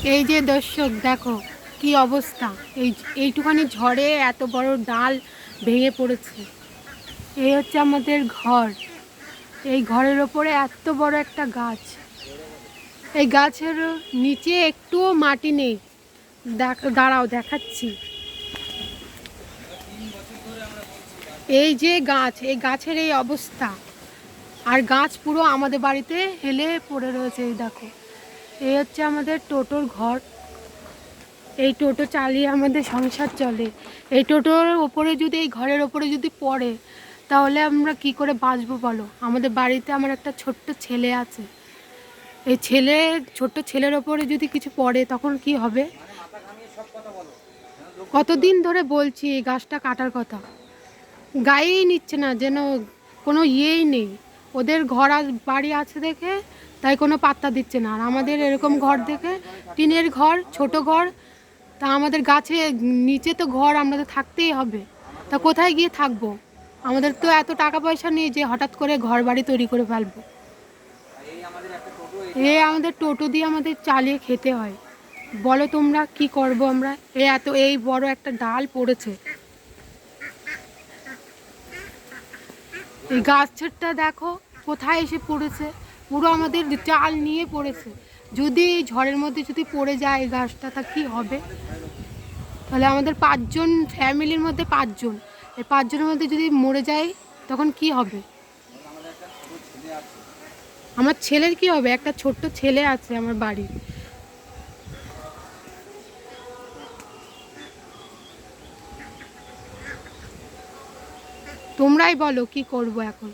এই যে দর্শক দেখো কি অবস্থা। এইটুখানি ঝড়ে এত বড় ডাল ভেঙে পড়েছে। এই হচ্ছে আমাদের ঘর। এই ঘরের ওপরে এত বড় একটা গাছ। এই গাছের নিচে একটুও মাটি নেই। দাঁড়াও দেখাচ্ছি। এই যে গাছ, এই গাছের এই অবস্থা। আর গাছ পুরো আমাদের বাড়িতে হেলে পড়ে রয়েছে। এই দেখো, এই হচ্ছে আমাদের টোটোর ঘর। এই টোটো চালিয়ে আমাদের সংসার চলে। এই টোটোর ওপরে যদি, এই ঘরের ওপরে যদি পড়ে, তাহলে আমরা কি করে বাঁচবো বলো? আমাদের বাড়িতে আমার একটা ছোট্ট ছেলে আছে। এই ছোট্ট ছেলের ওপরে যদি কিছু পড়ে তখন কি হবে? কতদিন ধরে বলছি এই গাছটা কাটার কথা, গায়েই নিচ্ছে না, যেন কোনো ইয়েই নেই। ওদের বাড়ি আছে দেখে তাই কোনো পাত্তা দিচ্ছে না। আর আমাদের এরকম ঘর দেখে, টিনের ঘর, ছোট ঘর, তা আমাদের গাছে নিচে তো ঘর, আমরা তো থাকতেই হবে। তা কোথায় গিয়ে থাকবো? আমাদের তো এত টাকা পয়সা নেই যে হঠাৎ করে ঘর বাড়ি তৈরি করে ফেলবো। আমাদের টোটো দিয়ে আমাদের চালিয়ে খেতে হয়। বলো তোমরা কি করব আমরা? এই বড় একটা ডাল পড়েছে। এই গাছটা দেখো কোথায় এসে পড়েছে, পুরো আমাদের চাল নিয়ে পড়েছে। যদি এই ঝড়ের মধ্যে যদি পড়ে যায় এই গাছটা, তা কী হবে? তাহলে আমাদের 5 জন, ফ্যামিলির মধ্যে 5 জন, এই 5 জনের মধ্যে যদি মরে যায় তখন কি হবে? আমার ছেলের কি হবে? একটা ছোট্ট ছেলে আছে আমার বাড়ির। তোমরাই বলো কি করব এখন।